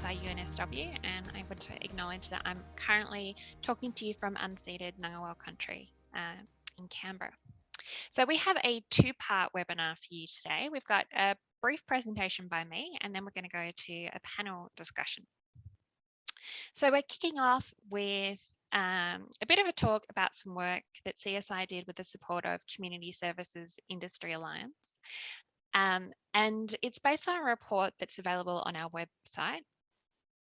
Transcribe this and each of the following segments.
CSI UNSW, and I want to acknowledge that I'm currently talking to you from unceded Ngunnawal country in Canberra. So we have a two-part webinar for you today. We've got a brief presentation by me, and then we're going to go to a panel discussion. So we're kicking off with a bit of a talk about some work that CSI did with the support of Community Services Industry Alliance. And it's based on a report that's available on our website,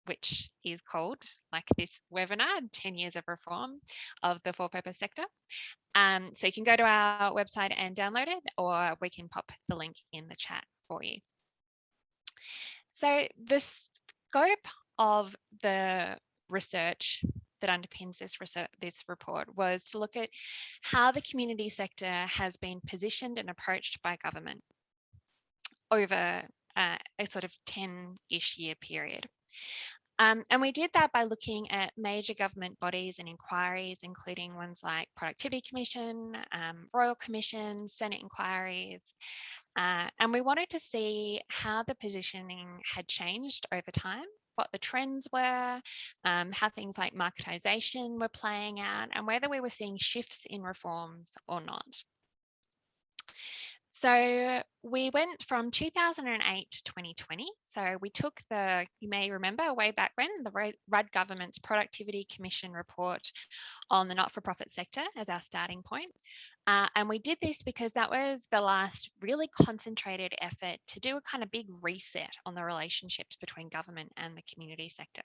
which is called, like this webinar, 10 Years of Reform of the For-Purpose Sector. So you can go to our website and download it, or we can pop the link in the chat for you. So the scope of the research that underpins this report was to look at how the community sector has been positioned and approached by government over a sort of 10-ish year period. And we did that by looking at major government bodies and inquiries, including ones like Productivity Commission, Royal Commission, Senate inquiries. And we wanted to see how the positioning had changed over time, what the trends were, how things like marketisation were playing out, and whether we were seeing shifts in reforms or not. So we went from 2008 to 2020. So we took you may remember way back when, the Rudd government's Productivity Commission report on the not-for-profit sector as our starting point. And we did this because that was the last really concentrated effort to do a kind of big reset on the relationships between government and the community sector.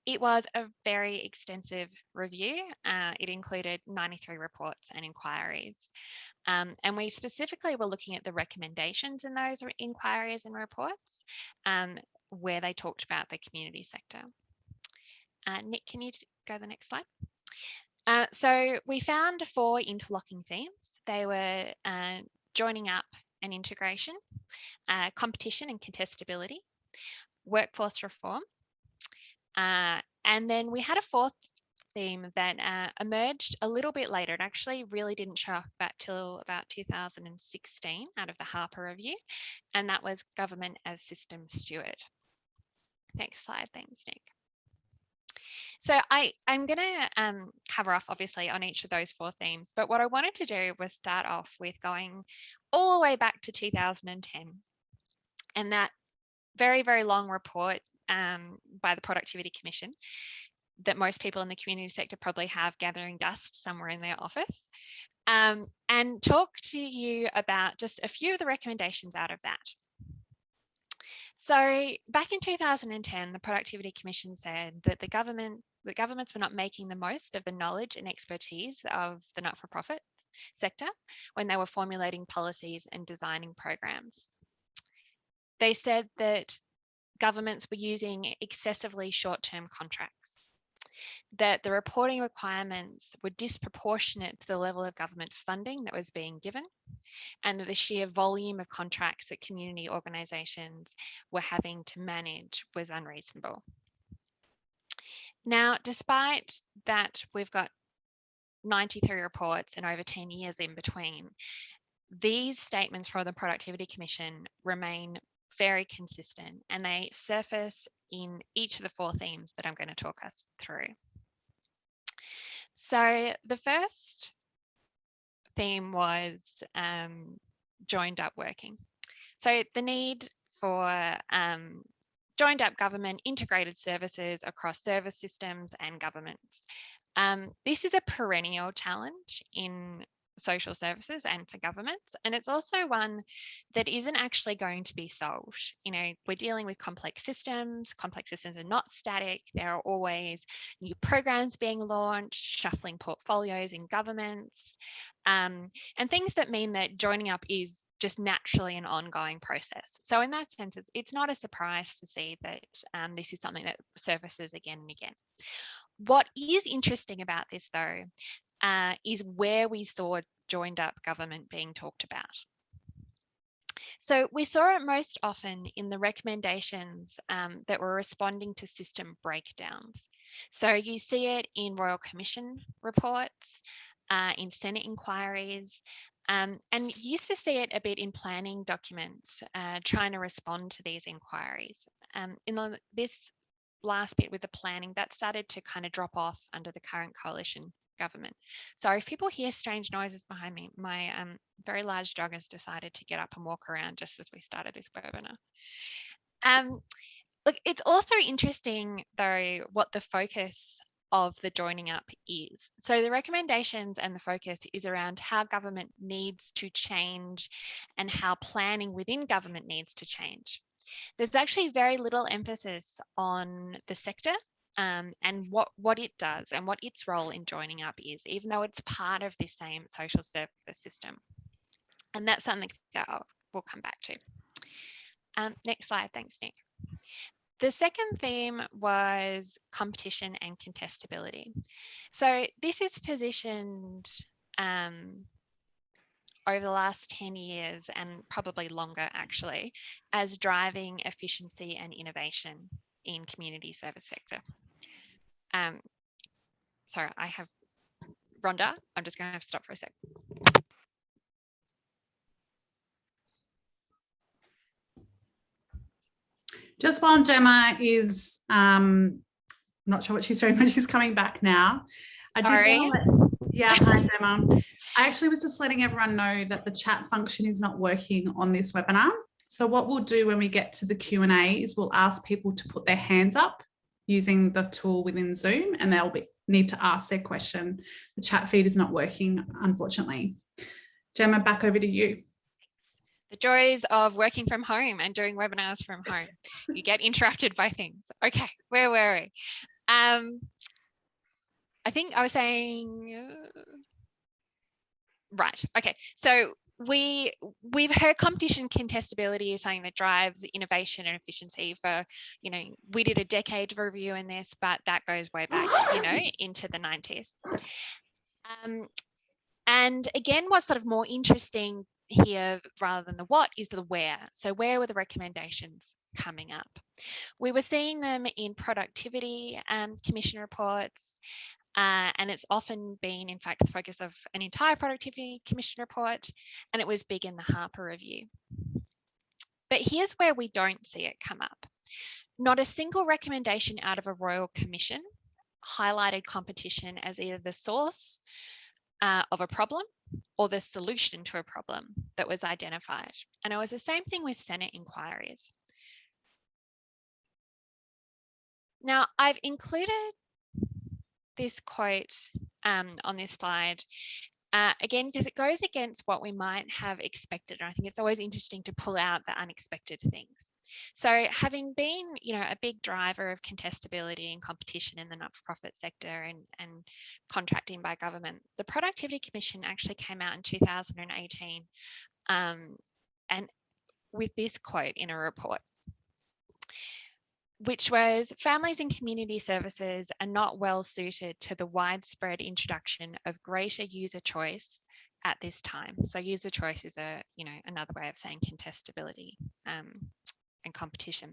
It was a very extensive review. It included 93 reports and inquiries. And we specifically were looking at the recommendations in those inquiries and reports where they talked about the community sector. Nick, can you go to the next slide? So we found 4 interlocking themes. They were joining up and integration, competition and contestability, workforce reform, and then we had a 4th theme that emerged a little bit later. It actually really didn't show up till about 2016 out of the Harper Review, and that was government as system steward. Next slide, thanks, Nick. So I'm going to cover off obviously on each of those 4 themes, but what I wanted to do was start off with going all the way back to 2010, and that very, very long report by the Productivity Commission that most people in the community sector probably have gathering dust somewhere in their office, and talk to you about just a few of the recommendations out of that. So back in 2010, the Productivity Commission said that the governments were not making the most of the knowledge and expertise of the not-for-profit sector when they were formulating policies and designing programs. They said that governments were using excessively short-term contracts, that the reporting requirements were disproportionate to the level of government funding that was being given, and that the sheer volume of contracts that community organisations were having to manage was unreasonable. Now, despite that, we've got 93 reports and over 10 years in between, these statements from the Productivity Commission remain very consistent, and they surface in each of the 4 themes that I'm going to talk us through. So the first theme was joined up working. So the need for joined up government integrated services across service systems and governments. This is a perennial challenge in social services and for governments, and it's also one that isn't actually going to be solved. You know, we're dealing with complex systems are not static. There are always new programs being launched, shuffling portfolios in governments, and things that mean that joining up is just naturally an ongoing process. So in that sense, it's not a surprise to see that this is something that surfaces again and again. What is interesting about this, though, is where we saw joined up government being talked about. So we saw it most often in the recommendations that were responding to system breakdowns. So you see it in Royal Commission reports, in Senate inquiries, and you used to see it a bit in planning documents trying to respond to these inquiries. this last bit with the planning, that started to kind of drop off under the current coalition government. So if people hear strange noises behind me, my very large dog has decided to get up and walk around just as we started this webinar. Look, it's also interesting though what the focus of the joining up is. So the recommendations and the focus is around how government needs to change and how planning within government needs to change. There's actually very little emphasis on the sector and what it does and what its role in joining up is, even though it's part of the same social service system. And that's something that we'll come back to. Next slide, thanks, Nick. The second theme was competition and contestability. So this is positioned over the last 10 years and probably longer actually as driving efficiency and innovation in community service sector. Sorry, I have Rhonda. I'm just going to have to stop for a sec. Just while Gemma is, I'm not sure what she's doing, but she's coming back now. Yeah, hi Gemma. I actually was just letting everyone know that the chat function is not working on this webinar. So what we'll do when we get to the Q&A is we'll ask people to put their hands up using the tool within Zoom, and they'll need to ask their question. The chat feed is not working, unfortunately. Gemma, back over to you. The joys of working from home and doing webinars from home. You get interrupted by things. Okay, where were we? I think I was saying, right, okay. So we've heard competition contestability is something that drives innovation and efficiency for, you know, we did a decade review in this, but that goes way back, you know, into the 90s. And again, what's sort of more interesting here rather than the what is the where. So where were the recommendations coming up? We were seeing them in productivity commission reports, and it's often been, in fact, the focus of an entire productivity commission report, and it was big in the Harper review. But here's where we don't see it come up. Not a single recommendation out of a Royal Commission highlighted competition as either the source of a problem or the solution to a problem that was identified. And it was the same thing with Senate inquiries. Now, I've included this quote on this slide, again, because it goes against what we might have expected. And I think it's always interesting to pull out the unexpected things. So having been, you know, a big driver of contestability and competition in the not-for-profit sector and contracting by government, the Productivity Commission actually came out in 2018 and with this quote in a report, which was, families in community services are not well suited to the widespread introduction of greater user choice at this time. So user choice is another way of saying contestability and competition.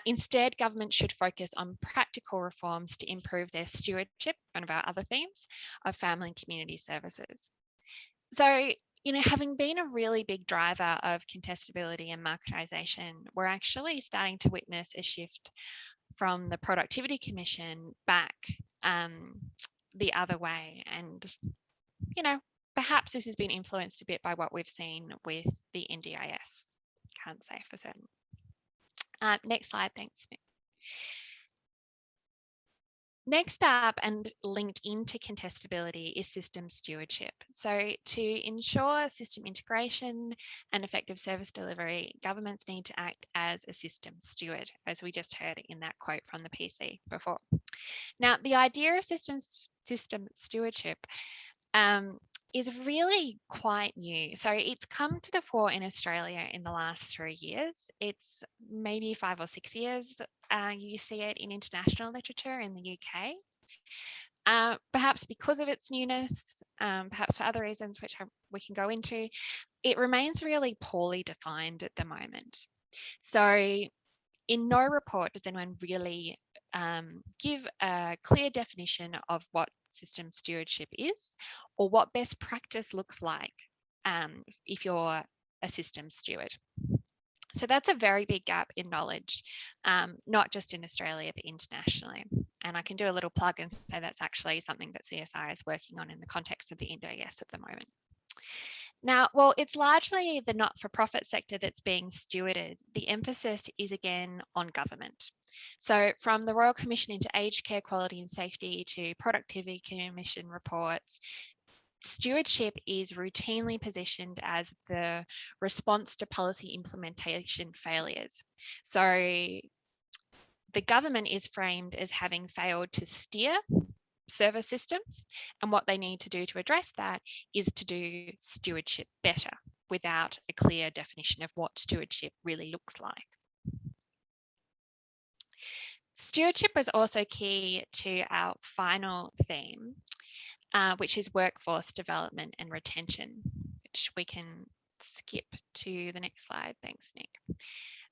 Instead, government should focus on practical reforms to improve their stewardship, one of our other themes, of family and community services. So, you know, having been a really big driver of contestability and marketisation, we're actually starting to witness a shift from the Productivity Commission back the other way. And, you know, perhaps this has been influenced a bit by what we've seen with the NDIS. Can't say for certain. Next slide, thanks, Nick. Next up and linked into contestability is system stewardship. So to ensure system integration and effective service delivery, governments need to act as a system steward, as we just heard in that quote from the PC before. Now, the idea of system stewardship is really quite new. So it's come to the fore in Australia in the last 3 years. It's maybe 5 or 6 years you see it in international literature in the UK. Perhaps because of its newness, perhaps for other reasons which we can go into, it remains really poorly defined at the moment. So in no report does anyone really give a clear definition of what system stewardship is or what best practice looks like if you're a system steward. So that's a very big gap in knowledge, not just in Australia, but internationally. And I can do a little plug and say that's actually something that CSI is working on in the context of the NDIS at the moment. Now, well, it's largely the not-for-profit sector that's being stewarded. The emphasis is again on government. So from the Royal Commission into Aged Care Quality and Safety to Productivity Commission reports, stewardship is routinely positioned as the response to policy implementation failures. So the government is framed as having failed to steer service systems, and what they need to do to address that is to do stewardship better without a clear definition of what stewardship really looks like. Stewardship is also key to our final theme, which is workforce development and retention, which we can skip to the next slide. Thanks, Nick.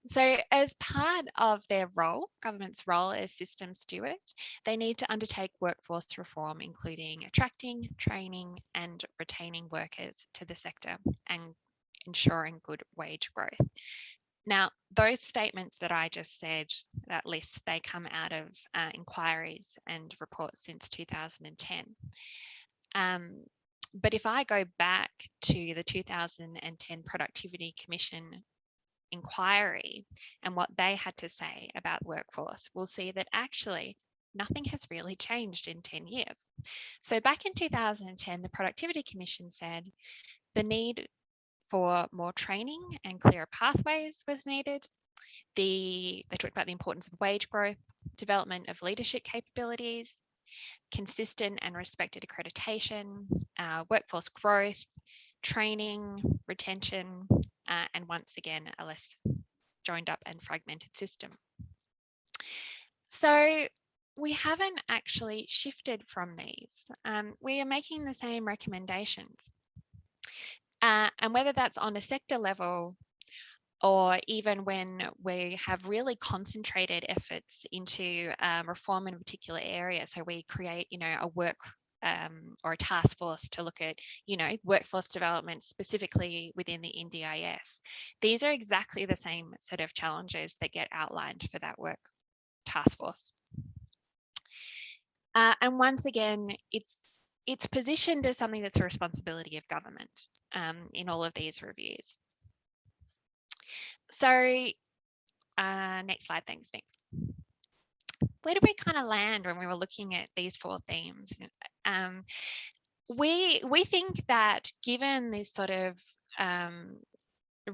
So as part of their role, government's role as system stewards, they need to undertake workforce reform, including attracting, training and retaining workers to the sector and ensuring good wage growth. Now, those statements that I just said, that list, they come out of inquiries and reports since 2010. But if I go back to the 2010 Productivity Commission inquiry and what they had to say about workforce, we'll see that actually nothing has really changed in 10 years. So back in 2010, the Productivity Commission said the need for more training and clearer pathways was needed. They talked about the importance of wage growth, development of leadership capabilities, consistent and respected accreditation, workforce growth, training, retention, and once again, a less joined up and fragmented system. So we haven't actually shifted from these. We are making the same recommendations. And whether that's on a sector level or even when we have really concentrated efforts into reform in a particular area. So we create, a work or a task force to look at, workforce development specifically within the NDIS. These are exactly the same set of challenges that get outlined for that work task force. And once again, it's positioned as something that's a responsibility of government in all of these reviews. So next slide, thanks, Nick. Where did we kind of land when we were looking at these 4 themes? We think that given this sort of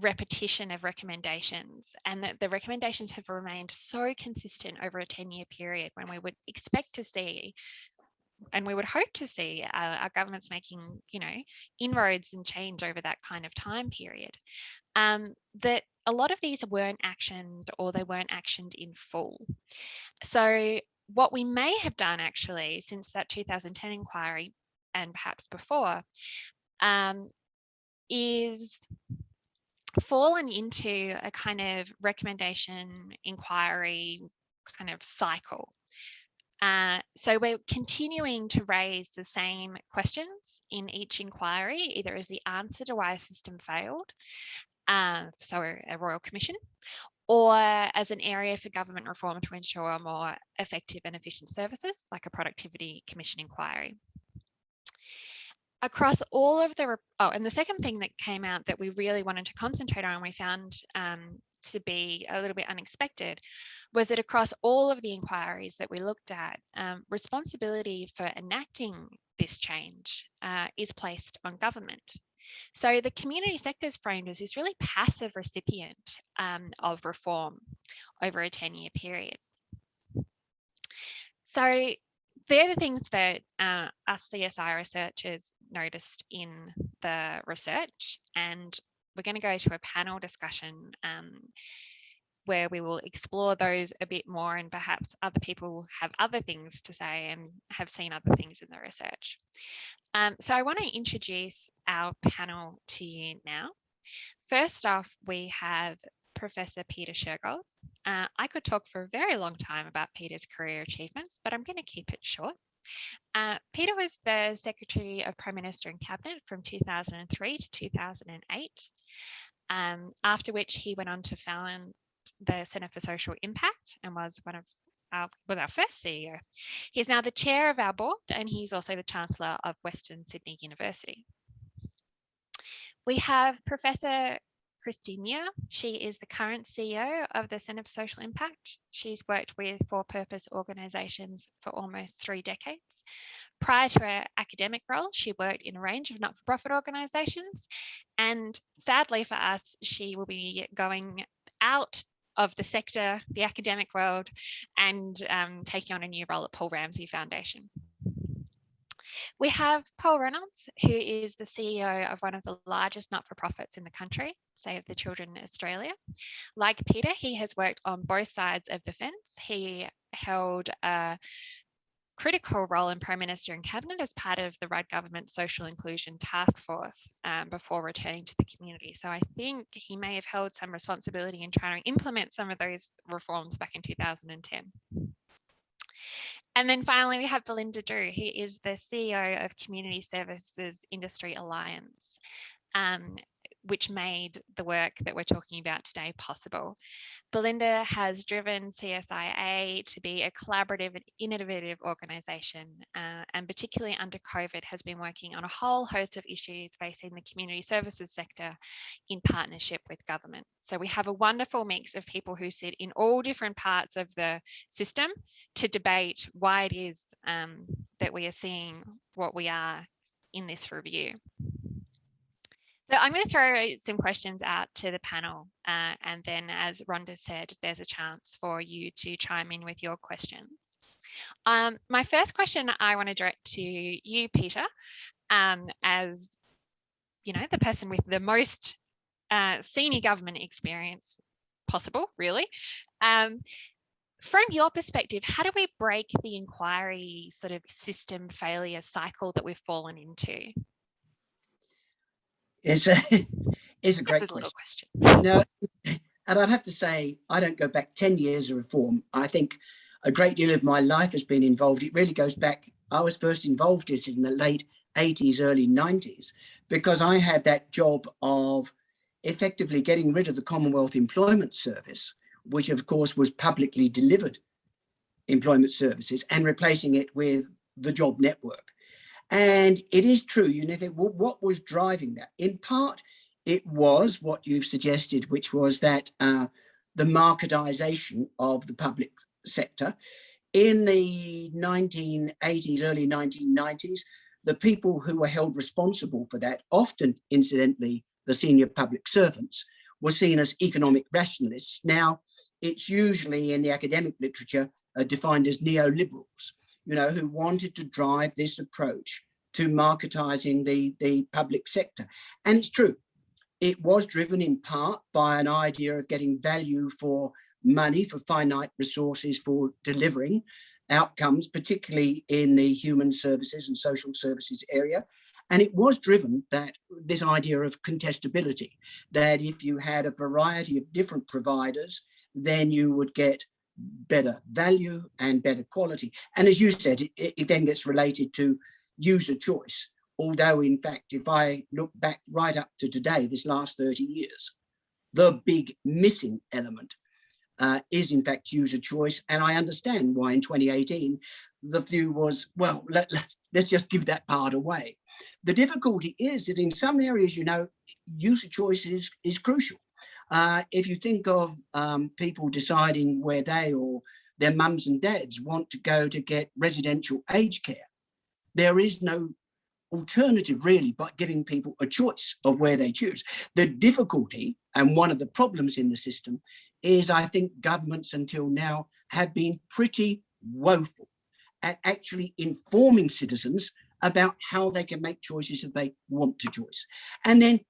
repetition of recommendations and that the recommendations have remained so consistent over a 10-year period, when we would expect to see and we would hope to see our governments making, inroads and change over that kind of time period, that a lot of these weren't actioned or they weren't actioned in full. So what we may have done actually since that 2010 inquiry and perhaps before is fallen into a kind of recommendation inquiry kind of cycle. So we're continuing to raise the same questions in each inquiry, either as the answer to why a system failed, so a Royal Commission, or as an area for government reform to ensure more effective and efficient services, like a Productivity Commission inquiry. Across all of the, and the second thing that came out that we really wanted to concentrate on, we found to be a little bit unexpected, was that across all of the inquiries that we looked at, responsibility for enacting this change is placed on government. So the community sector is framed as this really passive recipient of reform over a 10-year period. So they're the things that us CSI researchers noticed in the research, and we're going to go to a panel discussion where we will explore those a bit more, and perhaps other people have other things to say and have seen other things in the research. So I want to introduce our panel to you now. First off, we have Professor Peter Shergold. I could talk for a very long time about Peter's career achievements, but I'm going to keep it short. Peter was the Secretary of Prime Minister and Cabinet from 2003 to 2008. after which he went on to found the Centre for Social Impact and was our first CEO. He's now the chair of our board, and he's also the Chancellor of Western Sydney University. We have Professor Kristy Muir. She is the current CEO of the Centre for Social Impact. She's worked with for-purpose organisations for almost 3 decades. Prior to her academic role, she worked in a range of not-for-profit organisations, and sadly for us, she will be going out of the sector, the academic world, and taking on a new role at Paul Ramsay Foundation. We have Paul Ronalds, who is the CEO of one of the largest not-for-profits in the country, Save the Children Australia. Like Peter, he has worked on both sides of the fence. He held a critical role in Prime Minister and Cabinet as part of the Rudd Government's Social Inclusion Task Force before returning to the community. So I think he may have held some responsibility in trying to implement some of those reforms back in 2010. And then finally, we have Belinda Drew, who is the CEO of Community Services Industry Alliance, which made the work that we're talking about today possible. Belinda has driven CSIA to be a collaborative and innovative organisation, and particularly under COVID has been working on a whole host of issues facing the community services sector in partnership with government. So we have a wonderful mix of people who sit in all different parts of the system to debate why it is that we are seeing what we are in this review. So I'm going to throw some questions out to the panel, and then, as Rhonda said, there's a chance for you to chime in with your questions. My first question I want to direct to you, Peter, as you know, the person with the most senior government experience possible, really. From your perspective, how do we break the inquiry sort of system failure cycle that we've fallen into? It's a great question. No, and I'd have to say, I don't go back 10 years of reform. I think a great deal of my life has been involved. It really goes back. I was first involved in the late 80s, early 90s, because I had that job of effectively getting rid of the Commonwealth Employment Service, which of course was publicly delivered employment services, and replacing it with the job network. And it is true, you know, what was driving that? In part, it was what you've suggested, which was that the marketisation of the public sector. In the 1980s, early 1990s, the people who were held responsible for that, often, incidentally, the senior public servants, were seen as economic rationalists. Now, it's usually in the academic literature defined as neoliberals, you know, who wanted to drive this approach to marketising the public sector. And it's true, it was driven in part by an idea of getting value for money, for finite resources, for delivering outcomes, particularly in the human services and social services area. And it was driven that this idea of contestability, that if you had a variety of different providers, then you would get better value and better quality. And as you said, it then gets related to user choice. Although, in fact, if I look back right up to today, this last 30 years, the big missing element is, in fact, user choice. And I understand why in 2018, the view was, well, let's just give that part away. The difficulty is that in some areas, you know, user choice is crucial. If you think of people deciding where they or their mums and dads want to go to get residential aged care, there is no alternative really but giving people a choice of where they choose. The difficulty, and one of the problems in the system, is I think governments until now have been pretty woeful at actually informing citizens about how they can make choices if they want to choose. And then,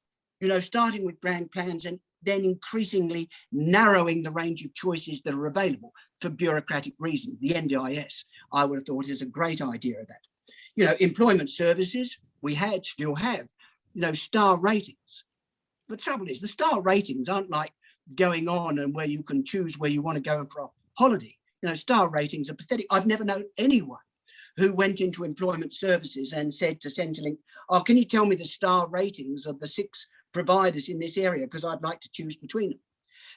you know, starting with grand plans and then increasingly narrowing the range of choices that are available for bureaucratic reasons. The NDIS, I would have thought, is a great idea of that. You know, employment services, we still have, you know, star ratings. The trouble is the star ratings aren't like going on and where you can choose where you want to go for a holiday. You know, star ratings are pathetic. I've never known anyone who went into employment services and said to Centrelink, oh, can you tell me the star ratings of the 6 providers in this area because I'd like to choose between them.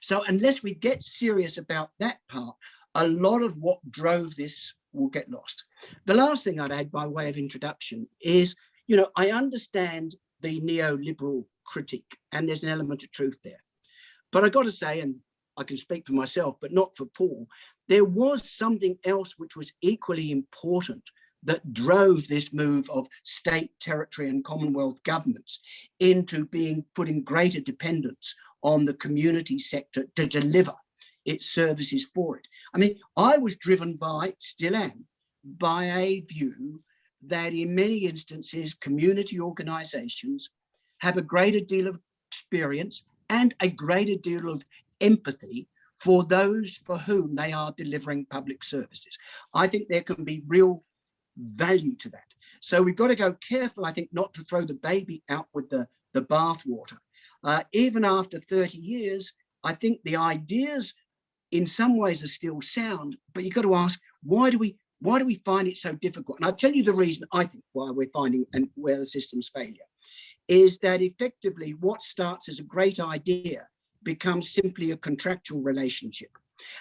So unless we get serious about that part, a lot of what drove this will get lost. The last thing I'd add by way of introduction is, you know, I understand the neoliberal critique, and there's an element of truth there. But I got to say, and I can speak for myself, but not for Paul, there was something else which was equally important that drove this move of state, territory, and Commonwealth governments into putting greater dependence on the community sector to deliver its services for it. I mean, I was driven by, still am, by a view that in many instances, community organisations have a greater deal of experience and a greater deal of empathy for those for whom they are delivering public services. I think there can be real value to that. So we've got to go careful, I think, not to throw the baby out with the bathwater. Even after 30 years, I think the ideas in some ways are still sound, but you've got to ask, why do we find it so difficult? And I'll tell you the reason I think why we're finding and where the system's failure is that effectively what starts as a great idea becomes simply a contractual relationship.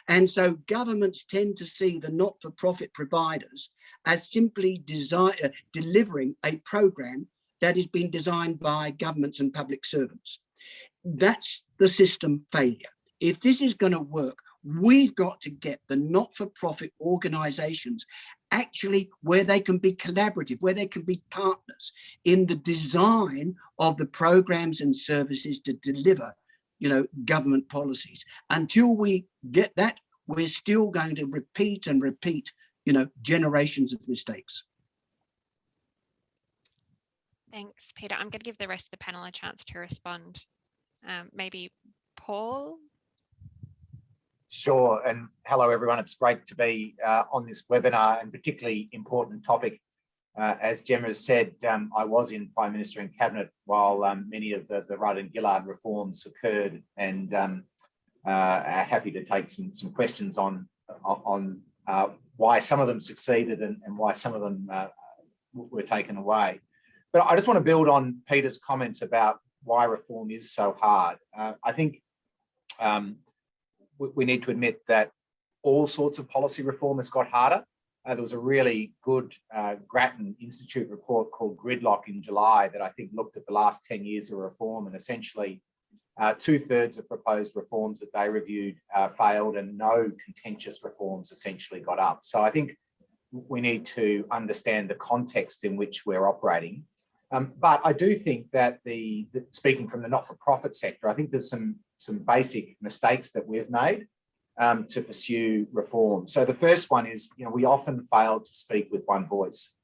And so governments tend to see the not-for-profit providers as simply delivering a program that has been designed by governments and public servants. That's the system failure. If this is going to work, we've got to get the not-for-profit organisations actually where they can be collaborative, where they can be partners in the design of the programs and services to deliver, you know, government policies. Until we get that, we're still going to repeat and repeat, you know, generations of mistakes. Thanks, Peter. I'm going to give the rest of the panel a chance to respond. Maybe Paul? Sure, and hello everyone. It's great to be on this webinar and particularly important topic. As Gemma has said, I was in Prime Minister and Cabinet while many of the Rudd and Gillard reforms occurred, and happy to take some questions on why some of them succeeded and why some of them were taken away. But I just want to build on Peter's comments about why reform is so hard. I think we need to admit that all sorts of policy reform has got harder. There was a really good Grattan Institute report called Gridlock in July that I think looked at the last 10 years of reform, and essentially 2/3 of proposed reforms that they reviewed failed, and no contentious reforms essentially got up. So I think we need to understand the context in which we're operating. But I do think that speaking from the not-for-profit sector, I think there's some basic mistakes that we've made to pursue reform. So the first one is, you know, we often fail to speak with one voice.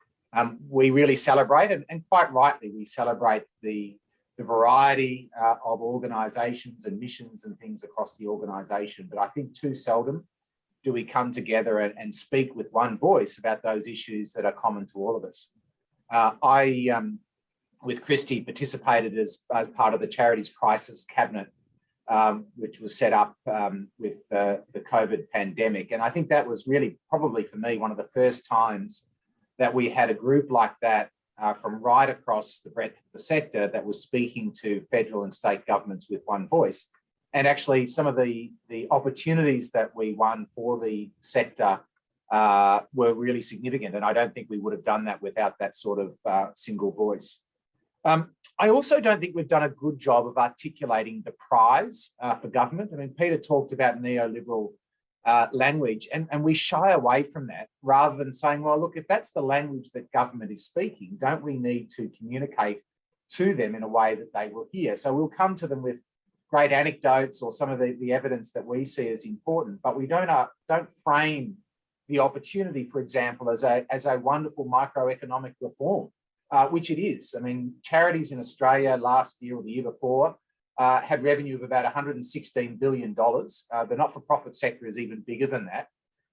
We really celebrate, and quite rightly, we celebrate the variety of organisations and missions and things across the organisation. But I think too seldom do we come together and speak with one voice about those issues that are common to all of us. I, with Kristy, participated as part of the Charities Crisis Cabinet, which was set up with the COVID pandemic. And I think that was really probably for me one of the first times that we had a group like that from right across the breadth of the sector that was speaking to federal and state governments with one voice. And actually some of the opportunities that we won for the sector were really significant. And I don't think we would have done that without that sort of single voice. I also don't think we've done a good job of articulating the prize for government. I mean, Peter talked about neoliberal language, and we shy away from that rather than saying, well, look, if that's the language that government is speaking, don't we need to communicate to them in a way that they will hear? So we'll come to them with great anecdotes or some of the evidence that we see as important, but we don't frame the opportunity, for example, as a wonderful microeconomic reform. Which it is. I mean, charities in Australia last year or the year before had revenue of about $116 billion. The not-for-profit sector is even bigger than that.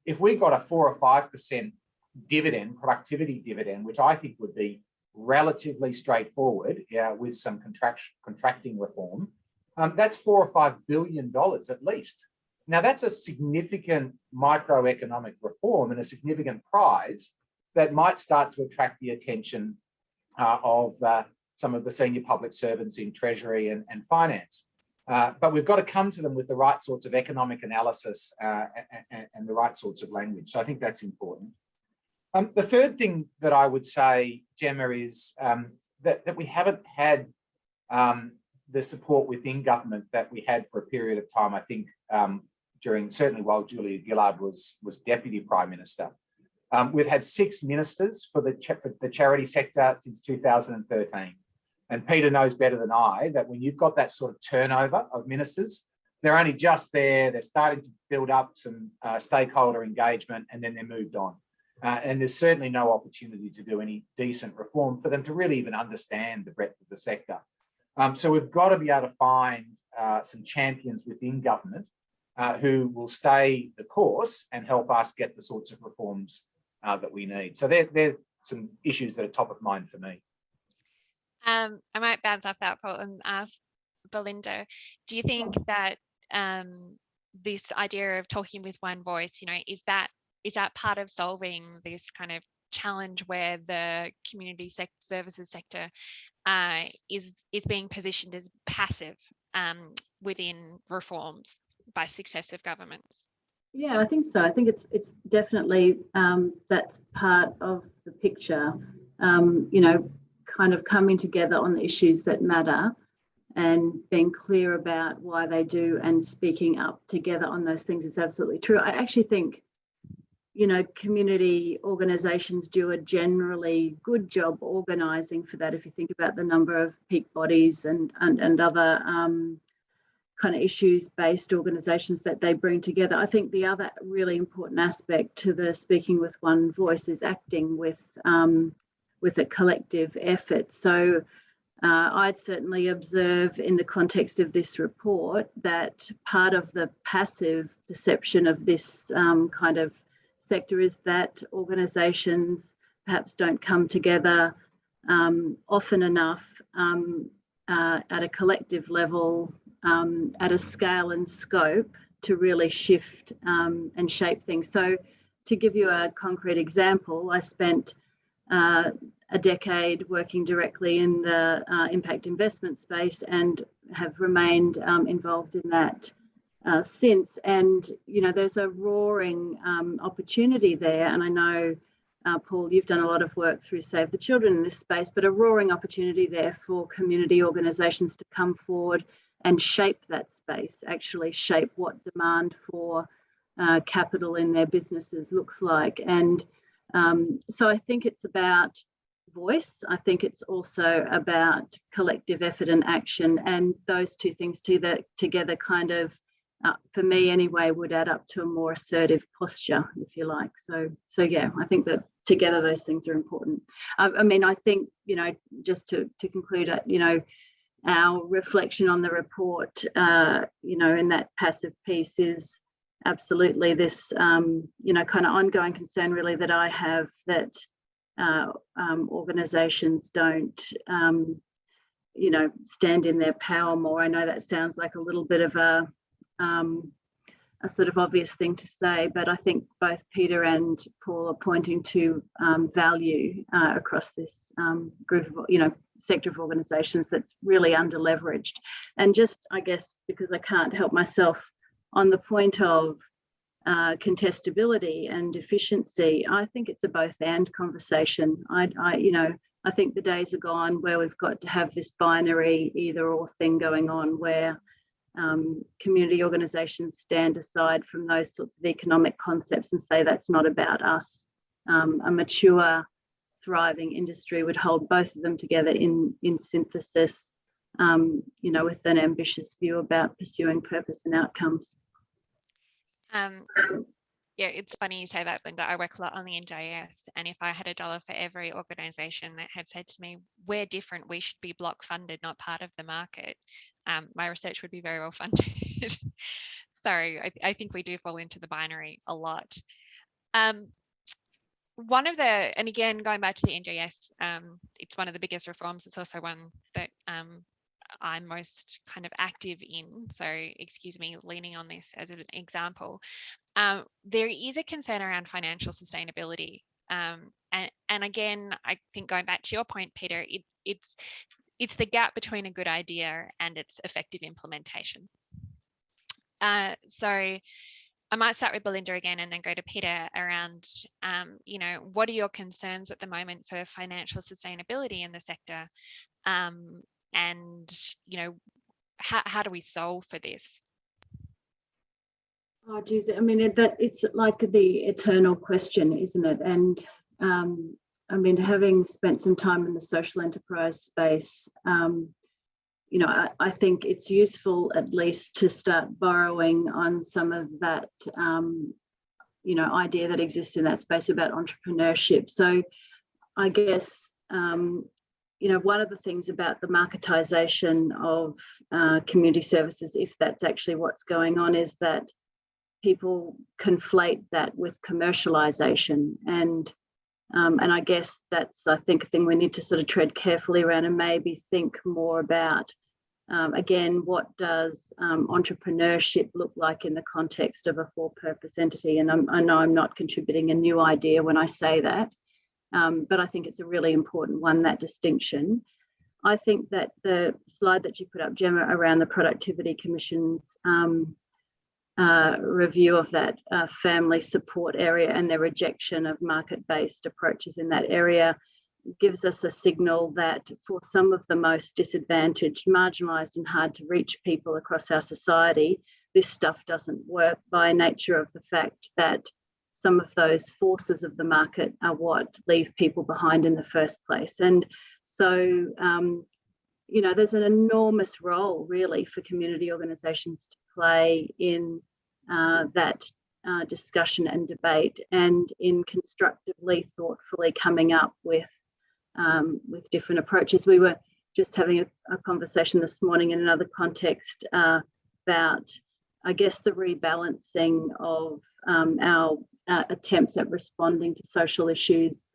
If we got a 4 or 5% dividend, productivity dividend, which I think would be relatively straightforward with some contracting reform, that's $4 or $5 billion at least. Now, that's a significant microeconomic reform and a significant prize that might start to attract the attention of some of the senior public servants in Treasury and finance. But we've got to come to them with the right sorts of economic analysis and the right sorts of language. So I think that's important. The third thing that I would say, Gemma, is that we haven't had the support within government that we had for a period of time, I think, certainly while Julia Gillard was Deputy Prime Minister. We've had 6 ministers for the charity sector since 2013. And Peter knows better than I that when you've got that sort of turnover of ministers, they're only just there, they're starting to build up some stakeholder engagement, and then they're moved on. And there's certainly no opportunity to do any decent reform for them to really even understand the breadth of the sector. So we've got to be able to find some champions within government who will stay the course and help us get the sorts of reforms that we need. So they're some issues that are top of mind for me. I might bounce off that, Paul, and ask Belinda, do you think that this idea of talking with one voice, is that part of solving this kind of challenge where the community services sector is being positioned as passive within reforms by successive governments? Yeah, I think so. I think it's definitely that's part of the picture. Kind of coming together on the issues that matter and being clear about why they do and speaking up together on those things is absolutely true. I actually think, community organisations do a generally good job organising for that. If you think about the number of peak bodies and other kind of issues-based organisations that they bring together. I think the other really important aspect to the speaking with one voice is acting with a collective effort. So I'd certainly observe in the context of this report that part of the passive perception of this kind of sector is that organisations perhaps don't come together often enough at a collective level, at a scale and scope to really shift and shape things. So to give you a concrete example, I spent a decade working directly in the impact investment space and have remained involved in that since. And, there's a roaring opportunity there. And I know, Paul, you've done a lot of work through Save the Children in this space, but a roaring opportunity there for community organisations to come forward and shape that space, actually shape what demand for capital in their businesses looks like. And so I think it's about voice. I think it's also about collective effort and action, and those two things together kind of, for me anyway, would add up to a more assertive posture, if you like. So yeah, I think that together those things are important. I think, just to conclude, our reflection on the report, in that passive piece is absolutely this, kind of ongoing concern really that I have that organisations don't, stand in their power more. I know that sounds like a little bit of a sort of obvious thing to say, but I think both Peter and Paul are pointing to value across this group of, sector of organisations that's really under-leveraged. And just, I guess, because I can't help myself on the point of contestability and efficiency, I think it's a both and conversation. I think the days are gone where we've got to have this binary either or thing going on where community organisations stand aside from those sorts of economic concepts and say that's not about us. A mature, thriving industry would hold both of them together in synthesis, with an ambitious view about pursuing purpose and outcomes. Yeah, it's funny you say that, Linda. I work a lot on the NJS, and if I had $1 for every organisation that had said to me, we're different, we should be block funded, not part of the market, my research would be very well funded. So I think we do fall into the binary a lot. One of the, and again, going back to the NJS, it's one of the biggest reforms. It's also one that I'm most kind of active in. So excuse me, leaning on this as an example. There is a concern around financial sustainability. And again, I think going back to your point, Peter, it's it's the gap between a good idea and its effective implementation. So I might start with Belinda again and then go to Peter around, you know, what are your concerns at the moment for financial sustainability in the sector? And, you know, how do we solve for this? Oh, geez, I mean, it's like the eternal question, isn't it? And I mean, having spent some time in the social enterprise space, you know, I think it's useful at least to start borrowing on some of that, you know, idea that exists in that space about entrepreneurship. So I guess, you know, one of the things about the marketisation of community services, if that's actually what's going on, is that people conflate that with commercialisation. And I guess that's, I think, a thing we need to sort of tread carefully around and maybe think more about, again, what does entrepreneurship look like in the context of a for-purpose entity? And I know I'm not contributing a new idea when I say that, but I think it's a really important one, that distinction. I think that the slide that you put up, Gemma, around the Productivity Commission's review of that family support area and their rejection of market-based approaches in that area gives us a signal that for some of the most disadvantaged, marginalised and hard to reach people across our society, this stuff doesn't work by nature of the fact that some of those forces of the market are what leave people behind in the first place. And so, you know, there's an enormous role really for community organisations to play in that discussion and debate, and in constructively, thoughtfully coming up with different approaches. We were just having a conversation this morning in another context about, I guess, the rebalancing of our attempts at responding to social issues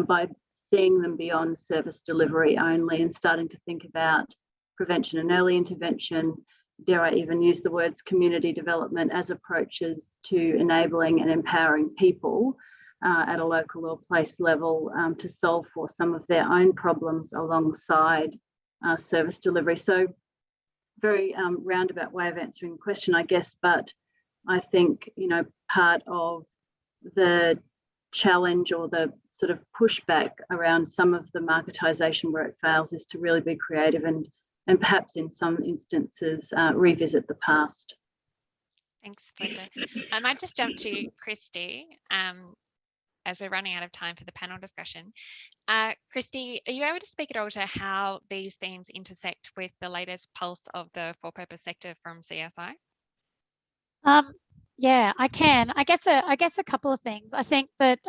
by seeing them beyond service delivery only and starting to think about prevention and early intervention, dare I even use the words community development, as approaches to enabling and empowering people at a local or place level to solve for some of their own problems alongside service delivery. So very roundabout way of answering the question, I guess, but I think, you know, part of the challenge or the sort of pushback around some of the marketisation where it fails is to really be creative and perhaps in some instances revisit the past. Thanks, Linda. I might just jump to Kristy as we're running out of time for the panel discussion. Kristy, are you able to speak at all to how these themes intersect with the latest pulse of the for-purpose sector from CSI? Yeah, I can. I guess a couple of things. I think that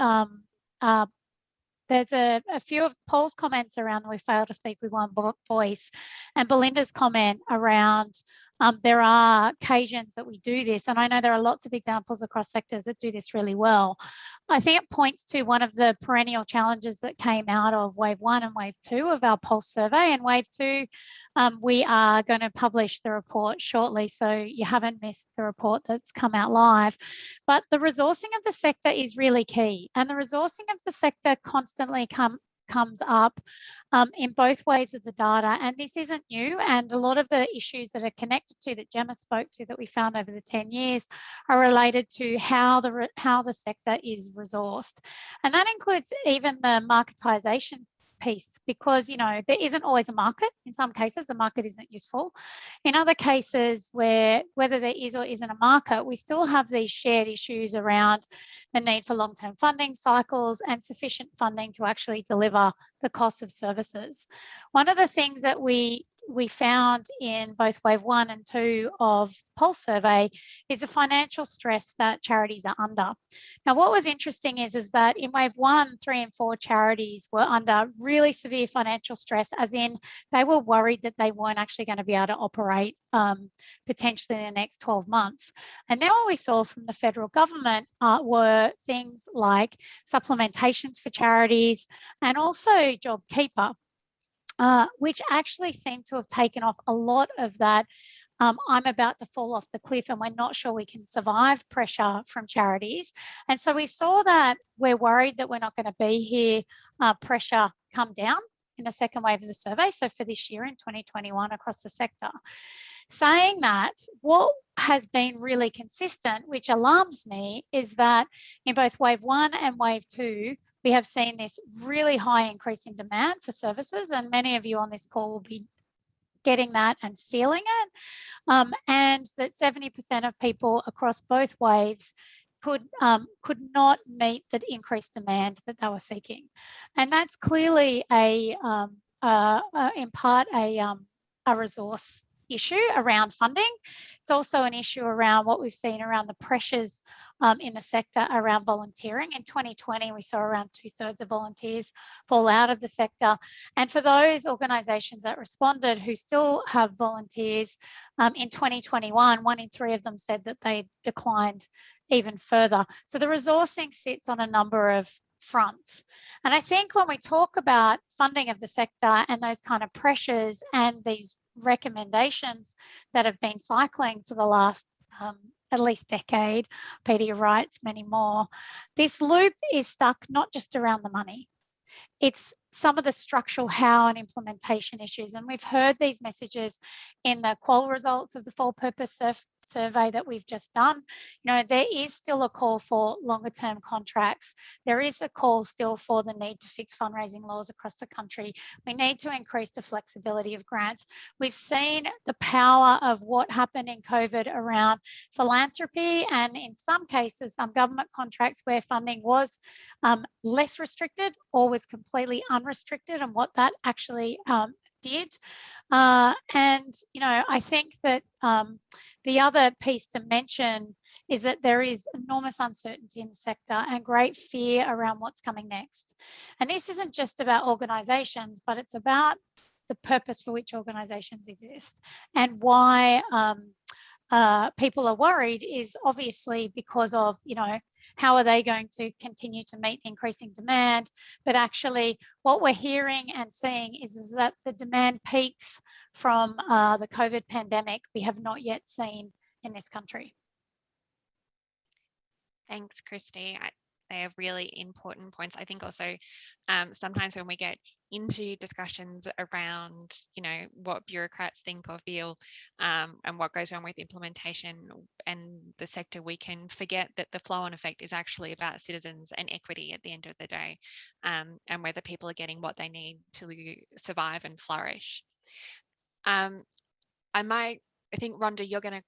there's a few of Paul's comments around we fail to speak with one voice, and Belinda's comment around there are occasions that we do this, and I know there are lots of examples across sectors that do this really well. I think it points to one of the perennial challenges that came out of wave 1 and wave 2 of our pulse survey. And wave 2, we are going to publish the report shortly, so you haven't missed the report that's come out live. But the resourcing of the sector is really key, and the resourcing of the sector constantly comes up in both waves of the data, and this isn't new, and a lot of the issues that are connected to that Gemma spoke to that we found over the 10 years are related to how the sector is resourced, and that includes even the marketisation piece, because, you know, there isn't always a market. In some cases the market isn't useful. In other cases, where whether there is or isn't a market, we still have these shared issues around the need for long-term funding cycles and sufficient funding to actually deliver the cost of services. One of the things that we found in both wave 1 and 2 of Pulse survey is the financial stress that charities are under. Now, what was interesting is that in wave 1, 3 and 4 charities were under really severe financial stress, as in they were worried that they weren't actually going to be able to operate potentially in the next 12 months. And then what we saw from the federal government were things like supplementations for charities and also JobKeeper, which actually seem to have taken off a lot of that I'm about to fall off the cliff and we're not sure we can survive pressure from charities. And so we saw that we're worried that we're not going to be here, pressure come down in the second wave of the survey, so for this year in 2021 across the sector. Saying that, what has been really consistent, which alarms me, is that in both wave 1 and wave 2, we have seen this really high increase in demand for services, and many of you on this call will be getting that and feeling it, and that 70% of people across both waves could not meet the increased demand that they were seeking. And that's clearly in part a resource issue around funding. It's also an issue around what we've seen around the pressures in the sector around volunteering. In 2020, we saw around 2/3 of volunteers fall out of the sector. And for those organisations that responded who still have volunteers, in 2021, 1 in 3 of them said that they declined even further. So the resourcing sits on a number of fronts. And I think when we talk about funding of the sector and those kind of pressures and these recommendations that have been cycling for the last at least decade, Peter, you're right, it's many more. This loop is stuck not just around the money. It's some of the structural how and implementation issues. And we've heard these messages in the qual results of the full purpose survey that we've just done. You know, there is still a call for longer term contracts. There is a call still for the need to fix fundraising laws across the country. We need to increase the flexibility of grants. We've seen the power of what happened in COVID around philanthropy, and in some cases, some government contracts where funding was less restricted or was completely unrestricted, and what that actually did. And, you know, I think that the other piece to mention is that there is enormous uncertainty in the sector and great fear around what's coming next. And this isn't just about organisations, but it's about the purpose for which organisations exist. And why people are worried is obviously because of, you know, how are they going to continue to meet the increasing demand? But actually what we're hearing and seeing is that the demand peaks from the COVID pandemic we have not yet seen in this country. Thanks, Kristy. They are really important points. I think also sometimes when we get into discussions around, you know, what bureaucrats think or feel and what goes on with implementation and the sector, we can forget that the flow-on effect is actually about citizens and equity at the end of the day, and whether people are getting what they need to survive and flourish. I think, Rhonda, you're going to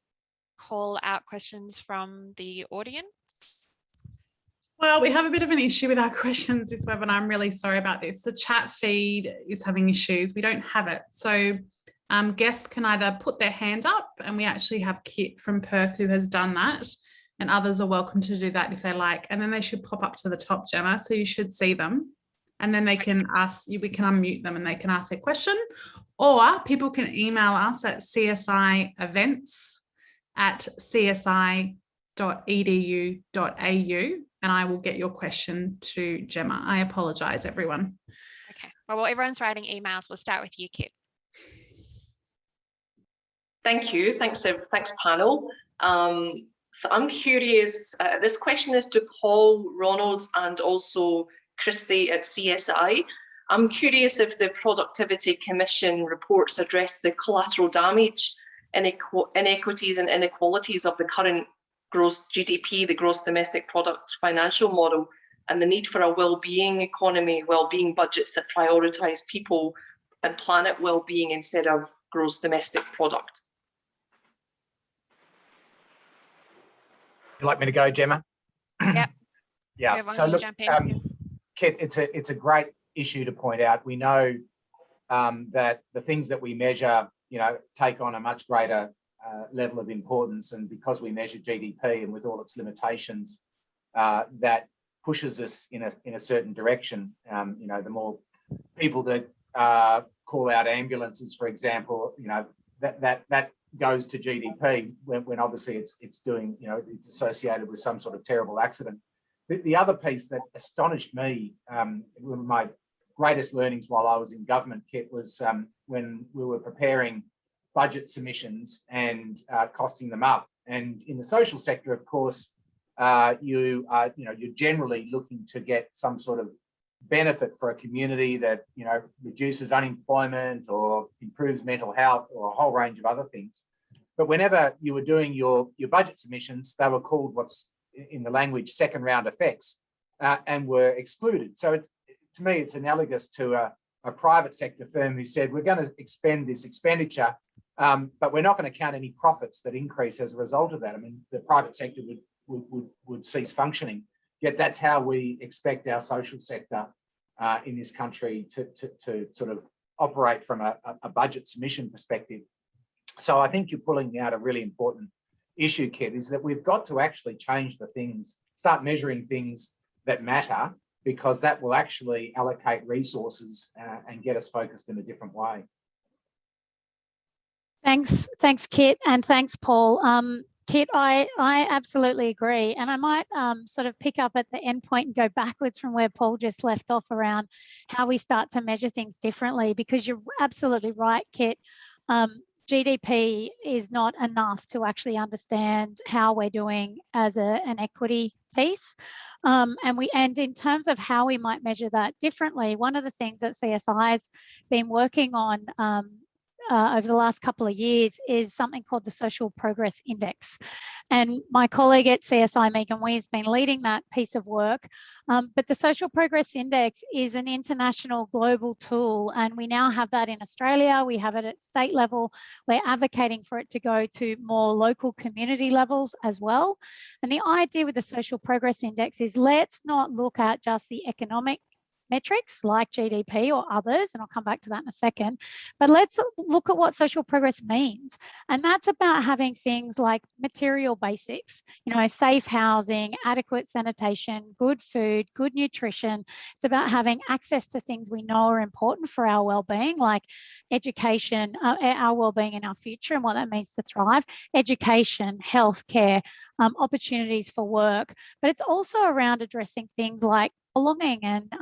call out questions from the audience. Well, we have a bit of an issue with our questions this webinar. I'm really sorry about this. The chat feed is having issues. We don't have it. So guests can either put their hand up, and we actually have Kit from Perth who has done that, and others are welcome to do that if they like. And then they should pop up to the top, Gemma, so you should see them. And then they can ask, we can unmute them and they can ask their question. Or people can email us at csi@csi.edu.au. and I will get your question to Gemma. I apologise, everyone. Okay, well, while everyone's writing emails, we'll start with you, Kit. Thank you, thanks panel. So I'm curious, this question is to Paul, Ronalds, and also Kristy at CSI. I'm curious if the Productivity Commission reports address the collateral damage, inequities and inequalities of the current gross GDP, the gross domestic product financial model, and the need for a well-being economy, well-being budgets that prioritise people and planet well-being instead of gross domestic product. You'd like me to go, Gemma? Yep. Yeah. So look, Kit, it's a great issue to point out. We know that the things that we measure, you know, take on a much greater level of importance, and because we measure GDP and with all its limitations, that pushes us in a certain direction. You know, the more people that call out ambulances, for example, you know, that goes to GDP when obviously it's doing, you know, it's associated with some sort of terrible accident. The other piece that astonished me, one of my greatest learnings while I was in government, Kit, was when we were preparing budget submissions and costing them up. And in the social sector, of course, you're generally looking to get some sort of benefit for a community that, you know, reduces unemployment or improves mental health or a whole range of other things. But whenever you were doing your budget submissions, they were called what's in the language second round effects and were excluded. So to me, it's analogous to a private sector firm who said, we're going to expend this expenditure, but we're not going to count any profits that increase as a result of that. I mean, the private sector would cease functioning. Yet that's how we expect our social sector in this country to sort of operate from a budget submission perspective. So I think you're pulling out a really important issue, Kit, is that we've got to actually change the things, start measuring things that matter, because that will actually allocate resources and get us focused in a different way. Thanks, Kit, and thanks, Paul. Kit, I absolutely agree, and I might sort of pick up at the end point and go backwards from where Paul just left off around how we start to measure things differently, because you're absolutely right, Kit. GDP is not enough to actually understand how we're doing as an equity piece. And in terms of how we might measure that differently, one of the things that CSI has been working on over the last couple of years is something called the Social Progress Index. And my colleague at CSI, Megan Weir, has been leading that piece of work. But the Social Progress Index is an international global tool, and we now have that in Australia. We have it at state level. We're advocating for it to go to more local community levels as well. And the idea with the Social Progress Index is, let's not look at just the economic metrics like GDP or others, and I'll come back to that in a second, but let's look at what social progress means. And that's about having things like material basics, you know, safe housing, adequate sanitation, good food, good nutrition. It's about having access to things we know are important for our well-being, like education, our well-being in our future and what that means to thrive, education, healthcare, opportunities for work. But it's also around addressing things like belonging and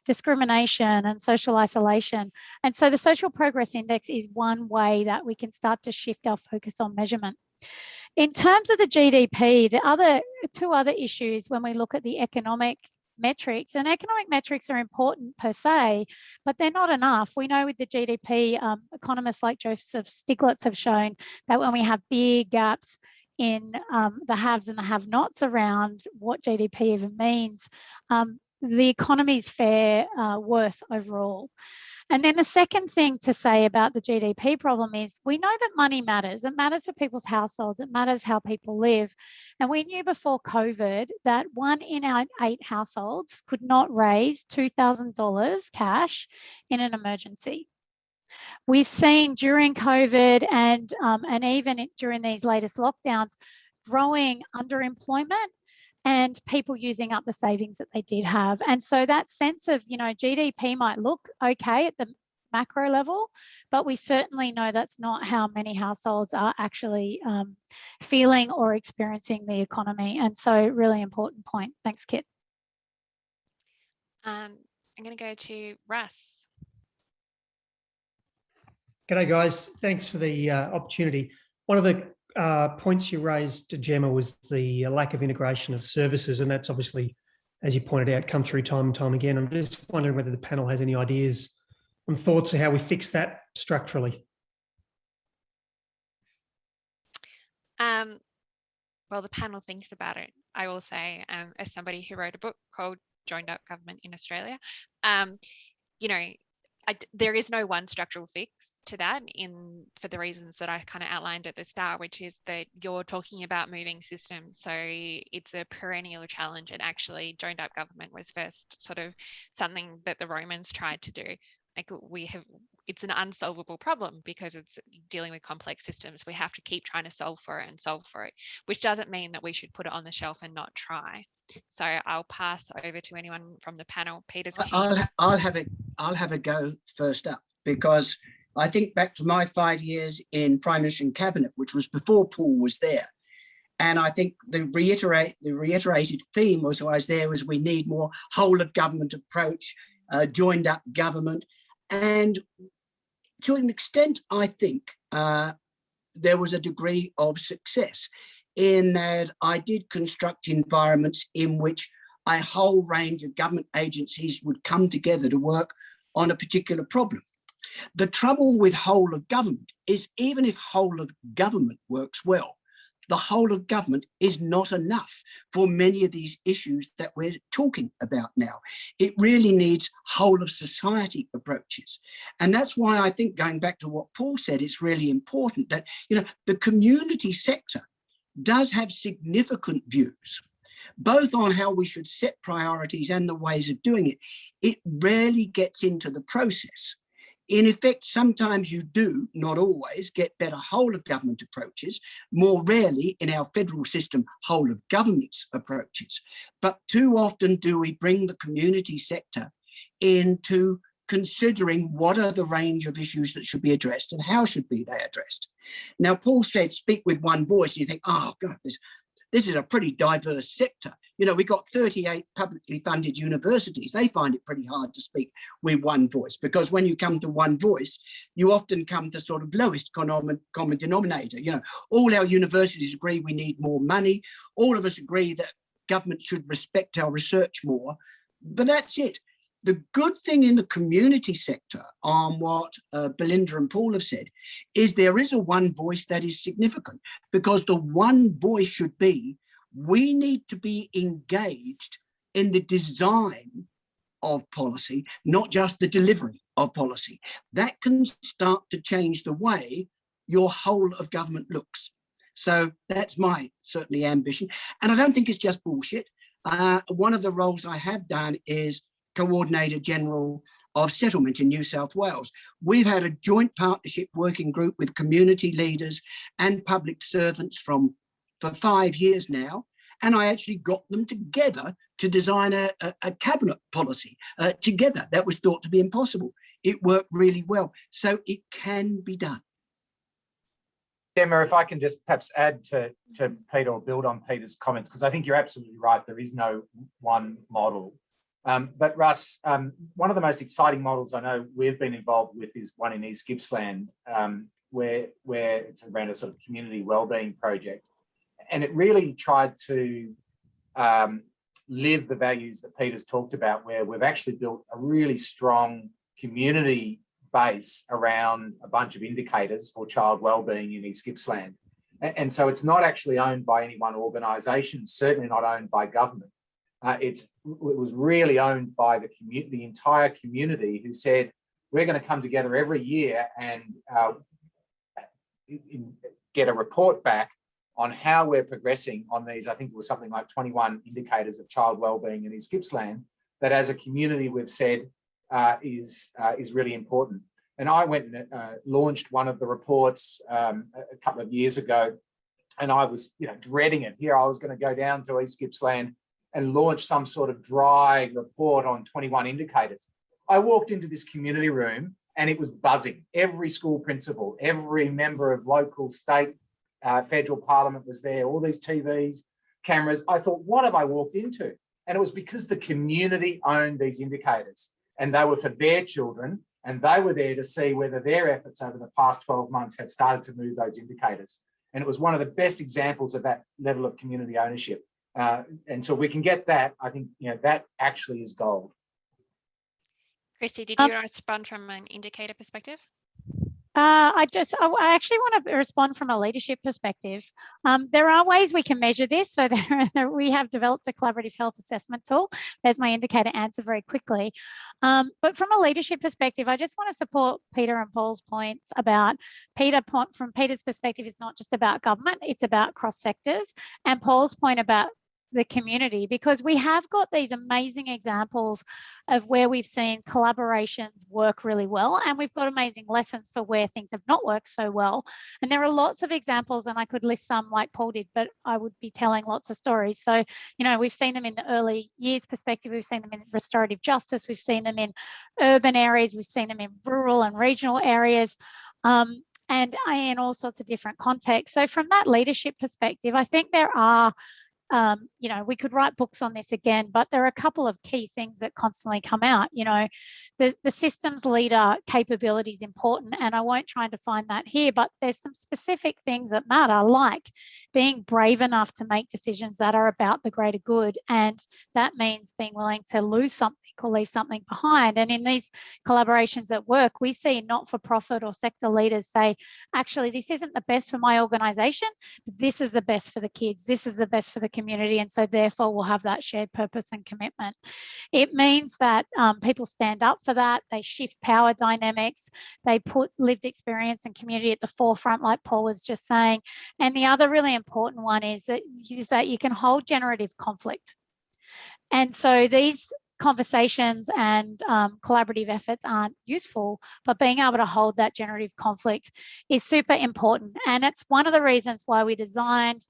discrimination and social isolation. And so the Social Progress Index is one way that we can start to shift our focus on measurement. In terms of the GDP, the two other issues when we look at the economic metrics, and economic metrics are important per se, but they're not enough. We know with the GDP, economists like Joseph Stiglitz have shown that when we have big gaps in the haves and the have-nots around what GDP even means, the economies fare worse overall. And then the second thing to say about the GDP problem is, we know that money matters. It matters for people's households. It matters how people live. And we knew before COVID that 1 in 8 households could not raise $2,000 cash in an emergency. We've seen during COVID and even during these latest lockdowns, growing underemployment and people using up the savings that they did have. And so that sense of, you know, GDP might look okay at the macro level, but we certainly know that's not how many households are actually feeling or experiencing the economy. And so really important point. Thanks, Kit. I'm going to go to Russ. G'day, guys. Thanks for the opportunity. One of the points you raised, Gemma, was the lack of integration of services, and that's obviously, as you pointed out, come through time and time again. I'm just wondering whether the panel has any ideas and thoughts of how we fix that structurally. Well, the panel thinks about it. I will say, as somebody who wrote a book called Joined Up Government in Australia, you know, there is no one structural fix to that for the reasons that I kind of outlined at the start, which is that you're talking about moving systems. So it's a perennial challenge, and actually joined up government was first sort of something that the Romans tried to do. Like it's an unsolvable problem because it's dealing with complex systems. We have to keep trying to solve for it, which doesn't mean that we should put it on the shelf and not try. So I'll pass over to anyone from the panel. Peter's keen. I'll have a go first up, because I think back to my 5 years in Prime Minister and Cabinet, which was before Paul was there. And I think the reiterated theme was always there was we need more whole of government approach, joined up government. And to an extent, I think there was a degree of success in that I did construct environments in which a whole range of government agencies would come together to work on a particular problem. The trouble with whole of government is even if whole of government works well, the whole of government is not enough for many of these issues that we're talking about now. It really needs whole of society approaches. And that's why I think, going back to what Paul said, it's really important that, you know, the community sector does have significant views, both on how we should set priorities and the ways of doing it. It rarely gets into the process. In effect, sometimes you do, not always, get better whole of government approaches, more rarely in our federal system, whole of government's approaches. But too often do we bring the community sector into considering what are the range of issues that should be addressed and how should be they addressed. Now, Paul said, speak with one voice. And you think, oh, God, this is a pretty diverse sector. You know, we've got 38 publicly funded universities. They find it pretty hard to speak with one voice, because when you come to one voice, you often come to sort of lowest common denominator. You know, all our universities agree we need more money. All of us agree that government should respect our research more, but that's it. The good thing in the community sector, on what Belinda and Paul have said, is there is a one voice that is significant, because the one voice should be, we need to be engaged in the design of policy, not just the delivery of policy. That can start to change the way your whole of government looks. So that's my certainly ambition. And I don't think it's just bullshit. One of the roles I have done is Coordinator General of Settlement in New South Wales. We've had a joint partnership working group with community leaders and public servants for 5 years now, and I actually got them together to design a cabinet policy together. That was thought to be impossible. It worked really well, so it can be done. Gemma, if I can just perhaps add to Peter, or build on Peter's comments, because I think you're absolutely right, there is no one model. But Russ, one of the most exciting models I know we've been involved with is one in East Gippsland, where it's around a sort of community wellbeing project. And it really tried to live the values that Peter's talked about, where we've actually built a really strong community base around a bunch of indicators for child wellbeing in East Gippsland. And so it's not actually owned by any one organisation, certainly not owned by government. It was really owned by the entire community, who said, we're going to come together every year and get a report back on how we're progressing on these. I think it was something like 21 indicators of child wellbeing in East Gippsland that as a community we've said is really important. And I went and launched one of the reports a couple of years ago, and I was dreading it. Here I was going to go down to East Gippsland and launch some sort of dry report on 21 indicators. I walked into this community room and it was buzzing. Every school principal, every member of local, state, federal parliament was there, all these TVs, cameras. I thought, what have I walked into? And it was because the community owned these indicators, and they were for their children, and they were there to see whether their efforts over the past 12 months had started to move those indicators. And it was one of the best examples of that level of community ownership. And so we can get that. I think that actually is gold. Kristy, did you respond from an indicator perspective? I actually want to respond from a leadership perspective. There are ways we can measure this. So we have developed a collaborative health assessment tool. There's my indicator answer very quickly. But from a leadership perspective, I just want to support Peter and Paul's points about from Peter's perspective, it's not just about government, it's about cross sectors. And Paul's point about the community, because we have got these amazing examples of where we've seen collaborations work really well, and we've got amazing lessons for where things have not worked so well. And there are lots of examples, and I could list some like Paul did, but I would be telling lots of stories. So, we've seen them in the early years perspective, we've seen them in restorative justice, we've seen them in urban areas, we've seen them in rural and regional areas, and in all sorts of different contexts. So from that leadership perspective, I think there are you know, we could write books on this again, but there are a couple of key things that constantly come out. You know, the systems leader capability is important, and I won't try and define that here, but there's some specific things that matter, like being brave enough to make decisions that are about the greater good, and that means being willing to lose something or leave something behind. And in these collaborations at work, we see not-for-profit or sector leaders say, actually, this isn't the best for my organisation, but this is the best for the kids, this is the best for the community, and so therefore we'll have that shared purpose and commitment. It means that people stand up for that, they shift power dynamics, they put lived experience and community at the forefront, like Paul was just saying. And the other really important one is that you can hold generative conflict. And so these conversations and collaborative efforts aren't useful, but being able to hold that generative conflict is super important. And it's one of the reasons why we designed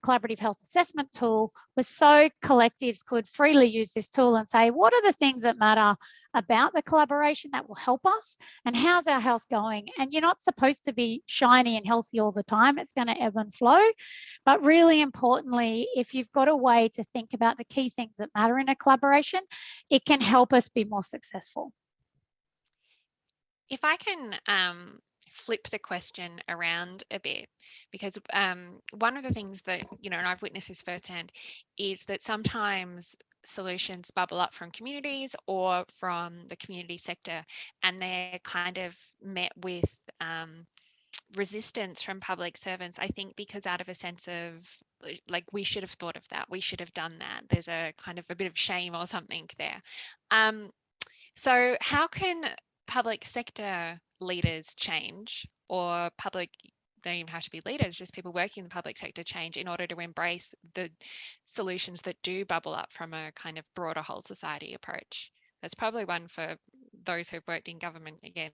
collaborative health assessment tool, was so collectives could freely use this tool and say, what are the things that matter about the collaboration that will help us, and how's our health going? And you're not supposed to be shiny and healthy all the time. It's going to ebb and flow. But really importantly, if you've got a way to think about the key things that matter in a collaboration, it can help us be more successful. If I can flip the question around a bit, because one of the things that, you know, and I've witnessed this firsthand, is that sometimes solutions bubble up from communities or from the community sector, and they're kind of met with resistance from public servants, I think, because out of a sense of like, we should have thought of that, we should have done that. There's a kind of a bit of shame or something there. So how can public sector leaders change, or public, they don't even have to be leaders, just people working in the public sector change, in order to embrace the solutions that do bubble up from a kind of broader whole society approach? That's probably one for those who've worked in government again.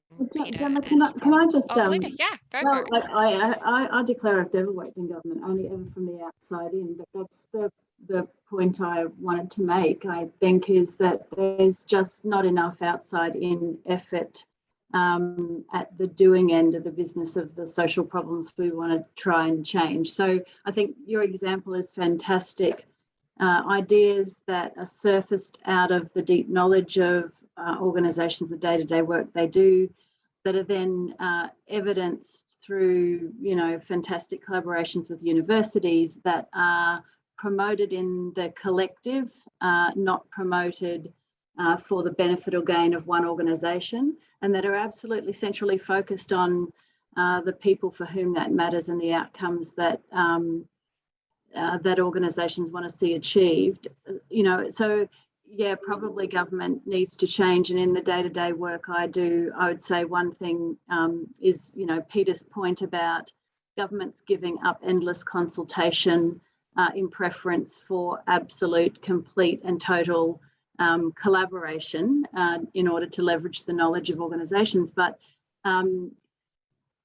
Gemma, can I just Belinda, yeah, go for it. I declare I've never worked in government, only ever from the outside in, but that's the point I wanted to make, I think, is that there's just not enough outside in effort at the doing end of the business of the social problems we want to try and change. So I think your example is fantastic. Ideas that are surfaced out of the deep knowledge of organisations, the day-to-day work they do, that are then evidenced through, you know, fantastic collaborations with universities, that are promoted in the collective, not promoted for the benefit or gain of one organisation, and that are absolutely centrally focused on the people for whom that matters and the outcomes that that organisations want to see achieved. You know, so yeah, probably government needs to change. And in the day-to-day work I do, I would say one thing is, you know, Peter's point about governments giving up endless consultation in preference for absolute, complete and total collaboration in order to leverage the knowledge of organisations. But, you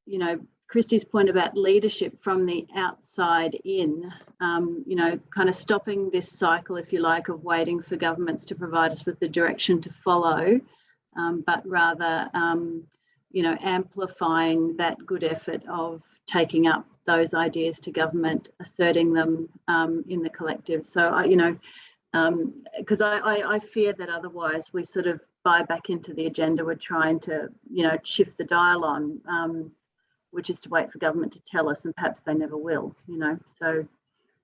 know, Kristy's point about leadership from the outside in, you know, kind of stopping this cycle, if you like, of waiting for governments to provide us with the direction to follow, but rather, you know, amplifying that good effort of taking up those ideas to government, asserting them in the collective. So, you know, because I fear that otherwise we sort of buy back into the agenda we're trying to, you know, shift the dial on, which is to wait for government to tell us, and perhaps they never will, you know. So,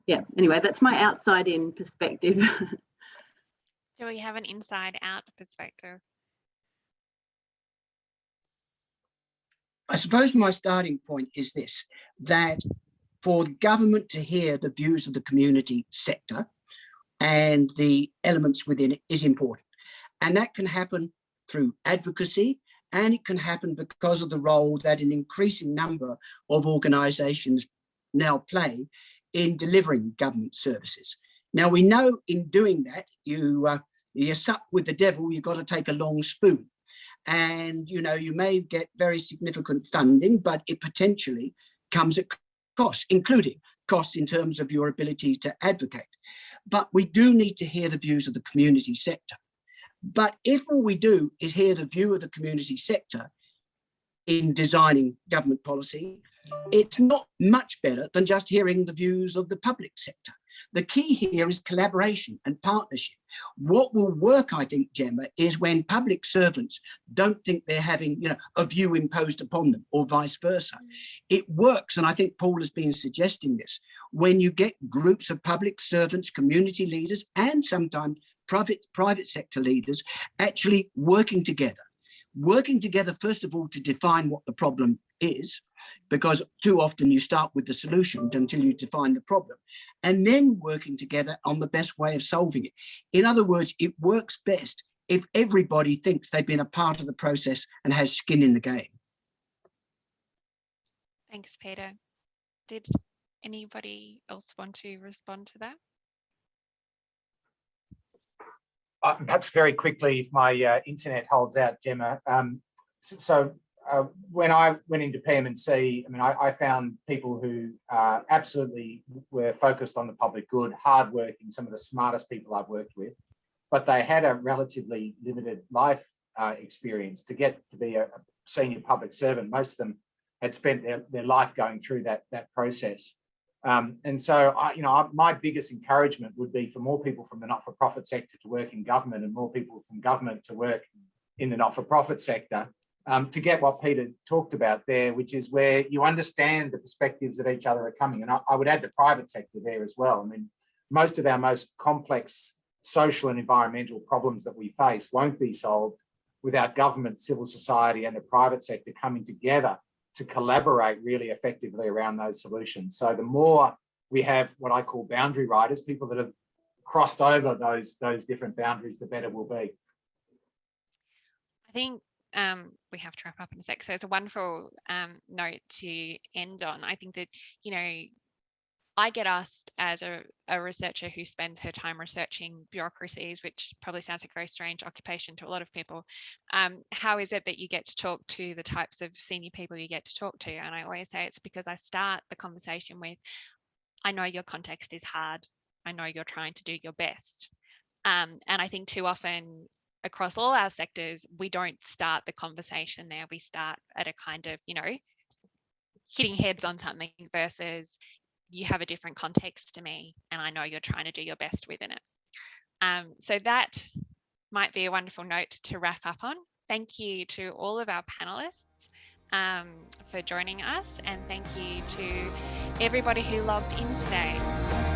yeah, anyway, that's my outside-in perspective. Do we have an inside-out perspective? I suppose my starting point is this, that for the government to hear the views of the community sector and the elements within it is important. And that can happen through advocacy, and it can happen because of the role that an increasing number of organisations now play in delivering government services. Now, we know in doing that, you sup with the devil, you've got to take a long spoon. And, you know, you may get very significant funding, but it potentially comes at costs, including costs in terms of your ability to advocate. But we do need to hear the views of the community sector. But if all we do is hear the view of the community sector in designing government policy, it's not much better than just hearing the views of the public sector. The key here is collaboration and partnership. What will work, I think, Gemma, is when public servants don't think they're having, a view imposed upon them, or vice versa. It works, and I think Paul has been suggesting this, when you get groups of public servants, community leaders, and sometimes private sector leaders actually working together. Working together, first of all, to define what the problem is, because too often you start with the solution until you define the problem, and then working together on the best way of solving it. In other words, it works best if everybody thinks they've been a part of the process and has skin in the game. Thanks, Peter. Did anybody else want to respond to that? Perhaps very quickly, if my internet holds out, Gemma. When I went into PM&C, I found people who absolutely were focused on the public good, hardworking, some of the smartest people I've worked with, but they had a relatively limited life experience. To get to be a senior public servant, most of them had spent their life going through that process. And so, my biggest encouragement would be for more people from the not-for-profit sector to work in government, and more people from government to work in the not-for-profit sector, to get what Peter talked about there, which is where you understand the perspectives that each other are coming. And I would add the private sector there as well. Most of our most complex social and environmental problems that we face won't be solved without government, civil society, and the private sector coming together to collaborate really effectively around those solutions. So the more we have what I call boundary riders, people that have crossed over those different boundaries, the better we'll be. I think we have to wrap up in a sec. So it's a wonderful note to end on. I think that, I get asked as a researcher who spends her time researching bureaucracies, which probably sounds like a very strange occupation to a lot of people. How is it that you get to talk to the types of senior people you get to talk to? And I always say it's because I start the conversation with, I know your context is hard. I know you're trying to do your best. And I think too often across all our sectors, we don't start the conversation there. We start at a kind of, hitting heads on something versus, you have a different context to me, and I know you're trying to do your best within it. So that might be a wonderful note to wrap up on. Thank you to all of our panelists for joining us, and thank you to everybody who logged in today.